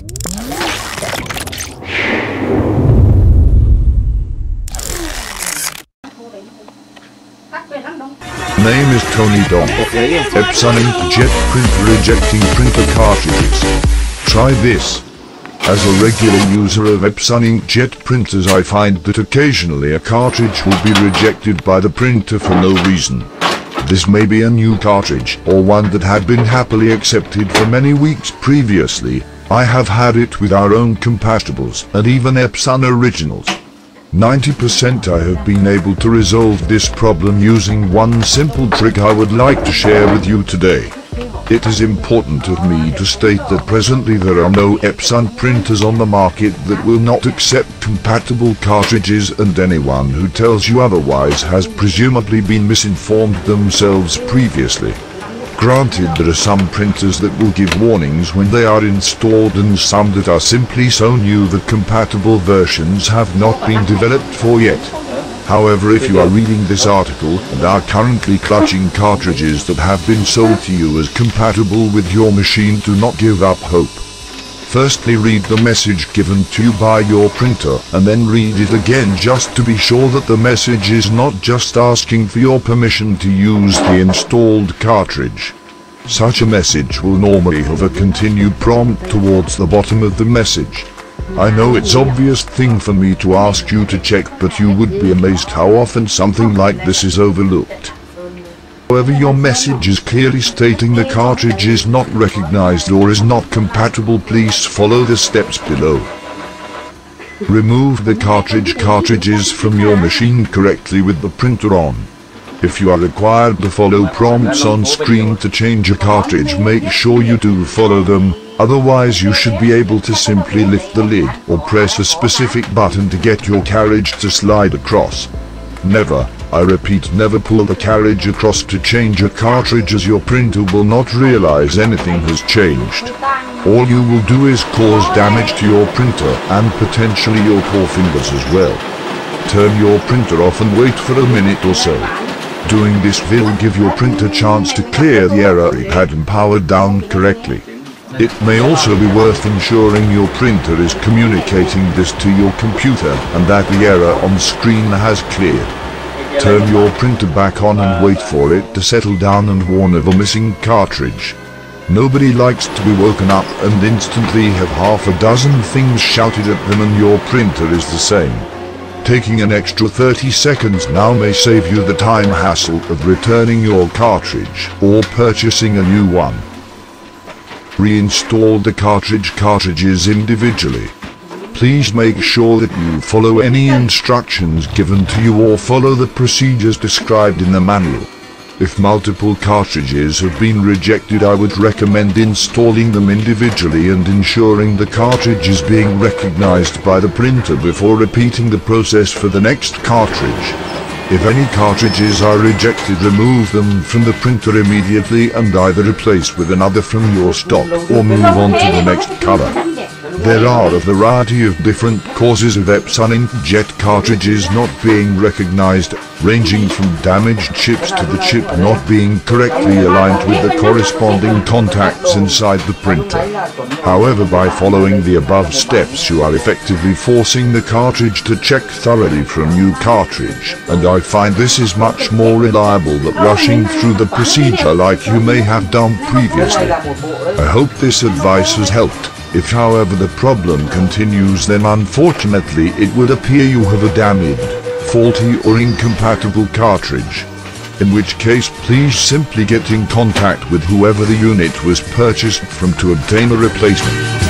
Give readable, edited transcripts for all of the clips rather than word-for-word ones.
Name is Tony Dom. Epson INKJET printer ejecting printer cartridges. Try this. As a regular user of Epson INKJET printers, I find that occasionally a cartridge will be rejected by the printer for no reason. This may be a new cartridge, or one that had been happily accepted for many weeks previously. I have had it with our own compatibles, and even Epson originals. 90% I have been able to resolve this problem using one simple trick I would like to share with you today. It is important of me to state that presently there are no Epson printers on the market that will not accept compatible cartridges, and anyone who tells you otherwise has presumably been misinformed themselves previously. Granted, there are some printers that will give warnings when they are installed, and some that are simply so new that compatible versions have not been developed for yet. However, if you are reading this article and are currently clutching cartridges that have been sold to you as compatible with your machine, do not give up hope. Firstly, read the message given to you by your printer, and then read it again just to be sure that the message is not just asking for your permission to use the installed cartridge. Such a message will normally have a continue prompt towards the bottom of the message. I know it's an obvious thing for me to ask you to check, but you would be amazed how often something like this is overlooked. However, your message is clearly stating the cartridge is not recognized or is not compatible. Please follow the steps below. Remove the cartridges from your machine correctly with the printer on. If you are required to follow prompts on screen to change a cartridge, make sure you do follow them, otherwise you should be able to simply lift the lid or press a specific button to get your cartridge to slide across. Never, I repeat, never pull the cartridge across to change a cartridge, as your printer will not realize anything has changed. All you will do is cause damage to your printer and potentially your poor fingers as well. Turn your printer off and wait for a minute or so. Doing this will give your printer a chance to clear the error it had and power down correctly. It may also be worth ensuring your printer is communicating this to your computer and that the error on screen has cleared. Turn your printer back on and wait for it to settle down and warn of a missing cartridge. Nobody likes to be woken up and instantly have half a dozen things shouted at them, and your printer is the same. Taking an extra 30 seconds now may save you the time hassle of returning your cartridge or purchasing a new one. Reinstall the cartridges individually. Please make sure that you follow any instructions given to you or follow the procedures described in the manual. If multiple cartridges have been rejected, I would recommend installing them individually and ensuring the cartridge is being recognized by the printer before repeating the process for the next cartridge. If any cartridges are rejected, remove them from the printer immediately and either replace with another from your stock or move on to the next color. There are a variety of different causes of Epson INKJET cartridges not being recognized, ranging from damaged chips to the chip not being correctly aligned with the corresponding contacts inside the printer. However, by following the above steps, you are effectively forcing the cartridge to check thoroughly for a new cartridge, and I find this is much more reliable than rushing through the procedure like you may have done previously. I hope this advice has helped. If, however, the problem continues, then unfortunately it would appear you have a damaged, faulty or incompatible cartridge. In which case, please simply get in contact with whoever the unit was purchased from to obtain a replacement.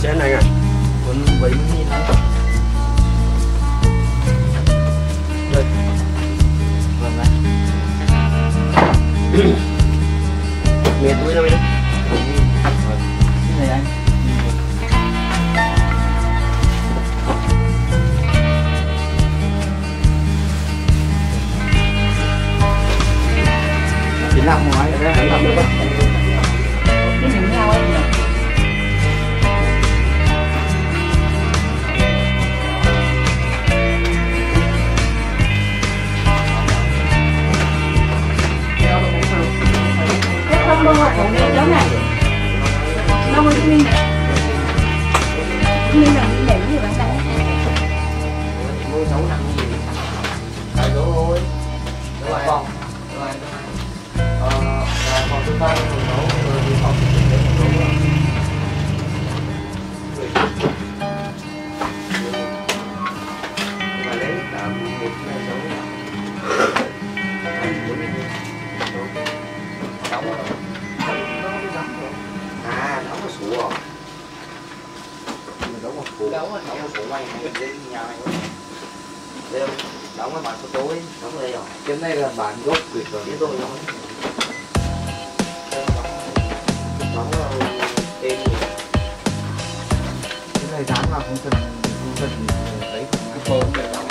Trên này à, muốn mấy nghìn thôi. Đây. Vâng ạ. Miền núi đâu đấy? Vâng. Cái này anh. Chỉ làm ngoài đấy, anh làm được không? Cái miếng nhau ấy nhỉ? Không học của đây chỗ này đâu có nguyên nguyên là nguyên điểm gì bạn đây Mua 6 năm gì tại chỗ thôi đúng rồi con rồi còn chúng ta còn nấu rồi đi học để nấu mà lấy tạm một cái dấu đóng rồi à đóng nó sủa rồi mình đóng một sủa đóng một sủa quay này đến nhà này đây đóng cái bản số tối đóng ở đây rồi cái này là bản gốc tuyệt rồi cái tôi nói đóng rồi tên cái này dán vào không cần đấy cái phơ để đóng